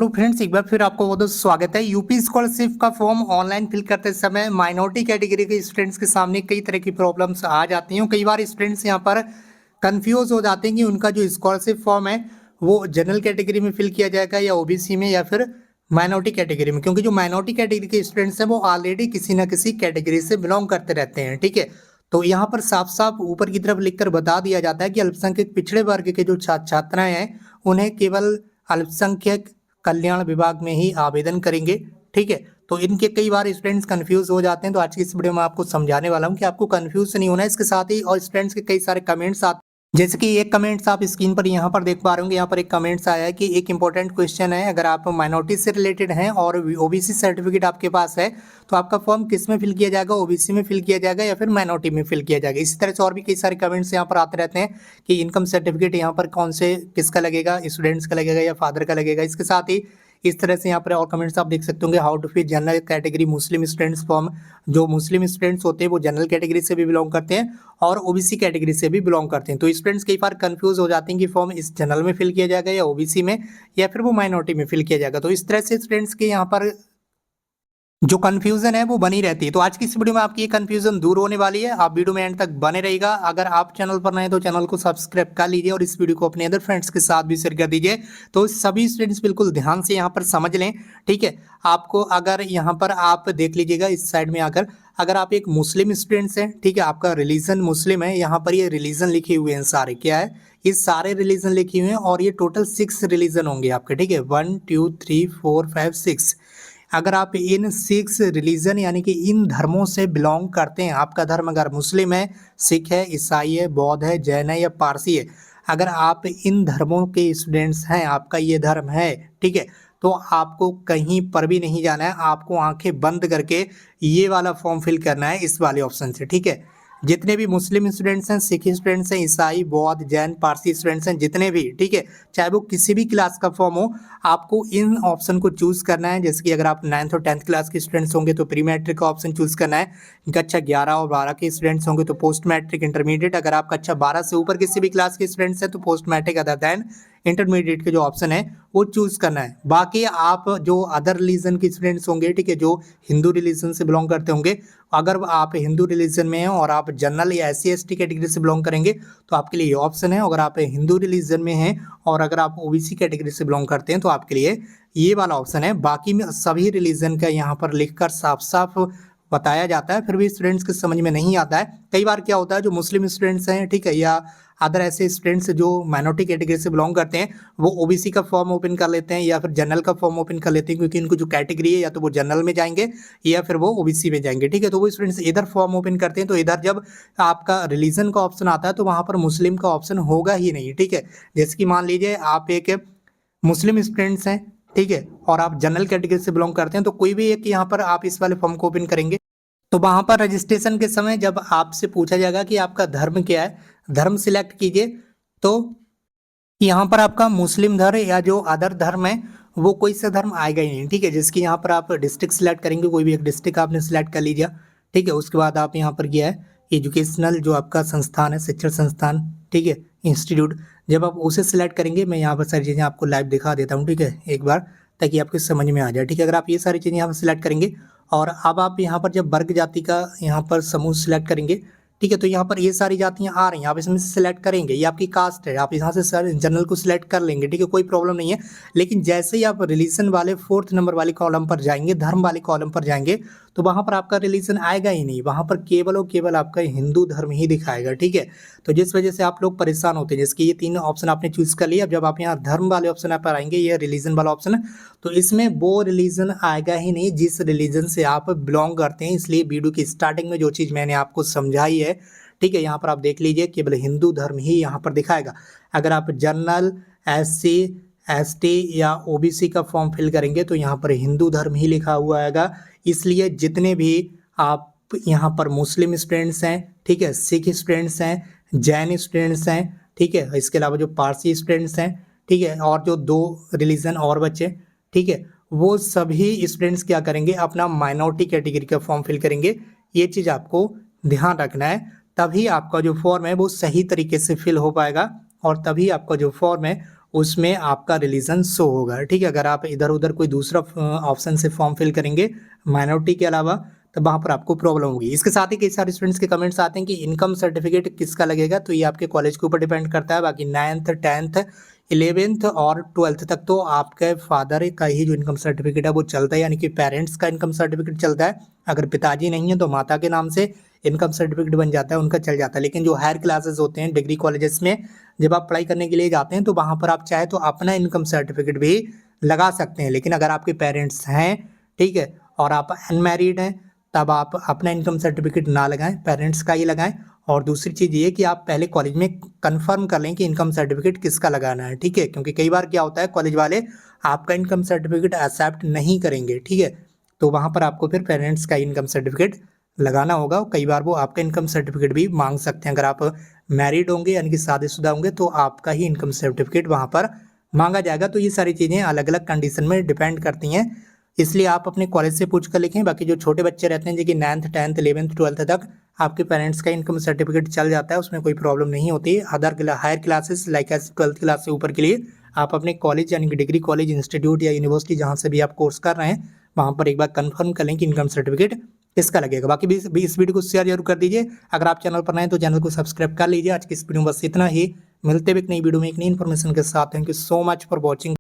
Hello friends, एक बार फिर आपको बहुत बहुत स्वागत है। यूपी स्कॉलरशिप का फॉर्म ऑनलाइन फिल करते समय माइनॉरिटी कैटेगरी के स्टूडेंट्स के सामने कई तरह की प्रॉब्लम्स आ जाती हैं। कई बार स्टूडेंट्स यहाँ पर कंफ्यूज हो जाते हैं कि उनका जो स्कॉलरशिप फॉर्म है वो जनरल कैटेगरी में फिल किया जाएगा या ओबीसी में या फिर माइनॉरिटी कैटेगरी में, क्योंकि जो माइनॉरिटी कैटेगरी के स्टूडेंट्स हैं वो ऑलरेडी किसी ना किसी कैटेगरी से बिलोंग करते रहते हैं। ठीक है, तो यहाँ पर साफ साफ ऊपर की तरफ लिखकर बता दिया जाता है कि अल्पसंख्यक पिछड़े वर्ग के जो छात्राएं हैं उन्हें केवल अल्पसंख्यक कल्याण विभाग में ही आवेदन करेंगे। ठीक है, तो इनके कई बार स्टूडेंट्स कंफ्यूज हो जाते हैं, तो आज की इस वीडियो में आपको समझाने वाला हूं कि आपको कंफ्यूज नहीं होना है। इसके साथ ही और स्टूडेंट्स के कई सारे कमेंट्स आते, जैसे कि एक कमेंट्स आप स्क्रीन पर यहाँ पर देख पा रहे होंगे। यहाँ पर एक कमेंट्स आया है कि एक इंपॉर्टेंट क्वेश्चन है, अगर आप माइनॉरिटी से रिलेटेड हैं और ओबीसी सर्टिफिकेट आपके पास है तो आपका फॉर्म किस में फिल किया जाएगा, ओबीसी में फिल किया जाएगा या फिर माइनॉरिटी में फिल किया जाएगा। इसी तरह से और भी कई सारे कमेंट्स यहाँ पर आते रहते हैं कि इनकम सर्टिफिकेट यहाँ पर कौन से किसका लगेगा, स्टूडेंट्स का लगेगा या फादर का लगेगा। इसके साथ ही इस तरह से यहाँ पर और कमेंट्स आप देख सकते होंगे, how to fill general category Muslim students form. जो मुस्लिम स्टूडेंट्स होते हैं वो जनरल कैटेगरी से भी बिलोंग करते हैं और ओबीसी कैटेगरी से भी बिलोंग करते हैं। तो स्टूडेंट्स कई बार कंफ्यूज हो जाते हैं कि फॉर्म इस जनरल में फिल किया जाएगा या ओबीसी में या फिर वो माइनॉरिटी में फिल किया जाएगा। तो इस तरह से स्टूडेंट्स के यहाँ पर जो कंफ्यूजन है वो बनी रहती है। तो आज की इस वीडियो में आपकी ये कंफ्यूजन दूर होने वाली है। आप वीडियो में एंड तक बने रहिएगा। अगर आप चैनल पर नए तो चैनल को सब्सक्राइब कर लीजिए और इस वीडियो को अपने अदर फ्रेंड्स के साथ भी शेयर कर दीजिए। तो सभी स्टूडेंट्स बिल्कुल ध्यान से यहाँ पर समझ लें। ठीक है, आपको अगर यहाँ पर आप देख लीजिएगा इस साइड में आकर, अगर आप एक मुस्लिम स्टूडेंट्स हैं, ठीक है, आपका रिलीजन मुस्लिम है, यहाँ पर ये रिलीजन लिखे हुए हैं सारे, क्या है ये सारे रिलीजन लिखे हुए हैं और ये टोटल 6 रिलीजन होंगे आपके। ठीक है, 1 2 3 4 5 6। अगर आप इन 6 रिलीजन यानी कि इन धर्मों से बिलोंग करते हैं, आपका धर्म अगर मुस्लिम है, सिख है, ईसाई है, बौद्ध है, जैन है या पारसी है, अगर आप इन धर्मों के स्टूडेंट्स हैं, आपका ये धर्म है, ठीक है, तो आपको कहीं पर भी नहीं जाना है। आपको आंखें बंद करके ये वाला फॉर्म फिल करना है इस वाले ऑप्शन से। ठीक है, जितने भी मुस्लिम स्टूडेंट्स हैं, सिख स्टूडेंट्स हैं, ईसाई, बौद्ध, जैन, पारसी स्टूडेंट्स हैं, जितने भी, ठीक है, चाहे वो किसी भी क्लास का फॉर्म हो, आपको इन ऑप्शन को चूज करना है। जैसे कि अगर आप 9th और 10th क्लास के स्टूडेंट्स होंगे तो प्री मैट्रिक का ऑप्शन चूज करना है। कक्षा 11 और 12 के स्टूडेंट्स होंगे तो पोस्ट मैट्रिक इंटरमीडिएट। अगर आप कक्षा 12 से ऊपर किसी भी क्लास के स्टूडेंट्स हैं तो post matric other than intermediate के जो ऑप्शन है वो चूज करना है। बाकी आप जो अदर रिलीजन के स्टूडेंट्स होंगे, ठीक है, जो हिंदू रिलीजन से बिलोंग करते होंगे, अगर आप हिंदू रिलीजन में हैं और आप जनरल या SC/ST कैटेगरी से बिलोंग करेंगे तो आपके लिए ये ऑप्शन है। अगर आप हिंदू रिलीजन में हैं और अगर आप ओबीसी कैटेगरी से बिलोंग करते हैं तो आपके लिए ये वाला ऑप्शन है। बाकी में सभी रिलीजन का यहाँ पर लिखकर साफ साफ बताया जाता है, फिर भी स्टूडेंट्स के समझ में नहीं आता है। कई बार क्या होता है, जो मुस्लिम स्टूडेंट्स हैं, ठीक है, या अदर ऐसे स्टूडेंट्स जो माइनॉरिटी कैटेगरी से बिलोंग करते हैं, वो ओबीसी का फॉर्म ओपन कर लेते हैं या फिर जनरल का फॉर्म ओपन कर लेते हैं, क्योंकि इनको जो कैटेगरी है या तो वो जनरल में जाएंगे या फिर वो ओबीसी में जाएंगे। ठीक है, तो वो स्टूडेंट्स इधर फॉर्म ओपन करते हैं तो इधर जब आपका रिलीजन का ऑप्शन आता है तो वहाँ पर मुस्लिम का ऑप्शन होगा ही नहीं। ठीक है, जैसे कि मान लीजिए आप एक मुस्लिम स्टूडेंट्स हैं, ठीक है, और आप जनरल कैटेगरी से बिलोंग करते हैं, तो कोई भी एक यहाँ पर आप इस वाले फॉर्म को ओपन करेंगे तो वहां पर रजिस्ट्रेशन के समय जब आपसे पूछा जाएगा कि आपका धर्म क्या है, धर्म सिलेक्ट कीजिए, तो यहाँ पर आपका मुस्लिम धर्म या जो अदर धर्म है वो कोई सा धर्म आएगा ही नहीं। ठीक है, जिसकी यहाँ पर आप डिस्ट्रिक्ट सिलेक्ट करेंगे, कोई भी एक डिस्ट्रिक्ट आपने सिलेक्ट कर लीजिए। ठीक है, उसके बाद आप यहाँ पर क्या है एजुकेशनल जो आपका संस्थान है, शिक्षण संस्थान, ठीक है, इंस्टीट्यूट, जब आप उसे सिलेक्ट करेंगे, मैं यहाँ पर सारी चीज़ें आपको लाइव दिखा देता हूँ, ठीक है, एक बार, ताकि आपको समझ में आ जाए। ठीक है, अगर आप ये सारी चीज़ें यहाँ पर सिलेक्ट करेंगे और अब आप यहाँ पर जब वर्ग जाति का यहाँ पर समूह सिलेक्ट करेंगे, ठीक है, तो यहाँ पर ये सारी जातियाँ आ रही हैं, आप इसमें से सिलेक्ट करेंगे, ये आपकी कास्ट है, आप यहाँ से जनरल को सिलेक्ट कर लेंगे। ठीक है, कोई प्रॉब्लम नहीं है। लेकिन जैसे ही आप रिलीजन वाले 4th नंबर वाली कॉलम पर जाएंगे, धर्म वाली कॉलम पर जाएंगे, तो वहाँ पर आपका रिलीजन आएगा ही नहीं, वहाँ पर केवल और केवल आपका हिंदू धर्म ही दिखाएगा। ठीक है, तो जिस वजह से आप लोग परेशान होते हैं, जिसकी ये 3 ऑप्शन आपने चूज कर लिया। अब जब आप यहाँ धर्म वाले ऑप्शन पर आएंगे, ये रिलीजन वाला ऑप्शन, तो इसमें वो रिलीजन आएगा ही नहीं जिस रिलीजन से आप बिलोंग करते हैं। इसलिए वीडियो की स्टार्टिंग में जो चीज़ मैंने आपको समझाई है, ठीक है, यहाँ पर आप देख लीजिए, केवल हिंदू धर्म ही यहाँ पर दिखाएगा। अगर आप जनरल, SC/ST या ओबीसी का फॉर्म फिल करेंगे तो यहाँ पर हिंदू धर्म ही लिखा हुआ आएगा। इसलिए जितने भी आप यहाँ पर मुस्लिम स्टूडेंट्स हैं, ठीक है, सिख स्टूडेंट्स हैं, जैन स्टूडेंट्स हैं, ठीक है, इसके अलावा जो पारसी स्टूडेंट्स हैं, ठीक है, और जो 2 रिलीजन और बच्चे, ठीक है, वो सभी स्टूडेंट्स क्या करेंगे, अपना माइनॉरिटी कैटेगरी का फॉर्म फिल करेंगे। ये चीज़ आपको ध्यान रखना है, तभी आपका जो फॉर्म है वो सही तरीके से फिल हो पाएगा और तभी आपका जो फॉर्म है उसमें आपका रिलीजन शो होगा। ठीक है, अगर आप इधर उधर कोई दूसरा ऑप्शन से फॉर्म फिल करेंगे माइनॉरिटी के अलावा, तो वहाँ पर आपको प्रॉब्लम होगी। इसके साथ ही कई सारे स्टूडेंट्स के कमेंट्स आते हैं कि इनकम सर्टिफिकेट किसका लगेगा, तो ये आपके कॉलेज के ऊपर डिपेंड करता है। बाकी 9th 10th 11th और 12th तक तो आपके फादर का ही जो इनकम सर्टिफिकेट है वो चलता है, यानी कि पेरेंट्स का इनकम सर्टिफिकेट चलता है। अगर पिताजी नहीं है तो माता के नाम से इनकम सर्टिफिकेट बन जाता है, उनका चल जाता है। लेकिन जो हायर क्लासेस होते हैं डिग्री कॉलेजेस में, जब आप पढ़ाई करने के लिए जाते हैं तो वहाँ पर आप चाहे तो अपना इनकम सर्टिफिकेट भी लगा सकते हैं। लेकिन अगर आपके पेरेंट्स हैं, ठीक है, और आप अनमैरिड हैं, तब आप अपना इनकम सर्टिफिकेट ना लगाएं, पेरेंट्स का ही लगाएं। और दूसरी चीज़ ये कि आप पहले कॉलेज में कंफर्म कर लें कि इनकम सर्टिफिकेट किसका लगाना है। ठीक है, क्योंकि कई बार क्या होता है कॉलेज वाले आपका इनकम सर्टिफिकेट एक्सेप्ट नहीं करेंगे। ठीक है, तो वहाँ पर आपको फिर पेरेंट्स का इनकम सर्टिफिकेट लगाना होगा। कई बार वो आपका इनकम सर्टिफिकेट भी मांग सकते हैं। अगर आप मैरिड होंगे यानी कि शादीशुदा होंगे तो आपका ही इनकम सर्टिफिकेट वहाँ पर मांगा जाएगा। तो ये सारी चीज़ें अलग अलग कंडीशन में डिपेंड करती हैं, इसलिए आप अपने कॉलेज से पूछ कर लिखें। बाकी जो छोटे बच्चे रहते हैं जो कि 9th 10th 11th 12th तक आपके पेरेंट्स का इनकम सर्टिफिकेट चल जाता है, उसमें कोई प्रॉब्लम नहीं होती। Other higher classes like 12th class से ऊपर के लिए आप अपने कॉलेज यानी कि डिग्री कॉलेज, इंस्टीट्यूट या यूनिवर्सिटी जहाँ से भी आप कोर्स कर रहे हैं वहाँ पर एक बार कंफर्म कर लें कि इनकम सर्टिफिकेट किसका लगेगा। बाकी भी इस वीडियो को शेयर जरूर कर दीजिए। अगर आप चैनल पर नए हैं तो चैनल को सब्सक्राइब कर लीजिए। आज की इस वीडियो में बस इतना ही, मिलते हुए एक नई वीडियो में एक नई इन्फॉर्मेशन के साथ। Thank you so much for watching.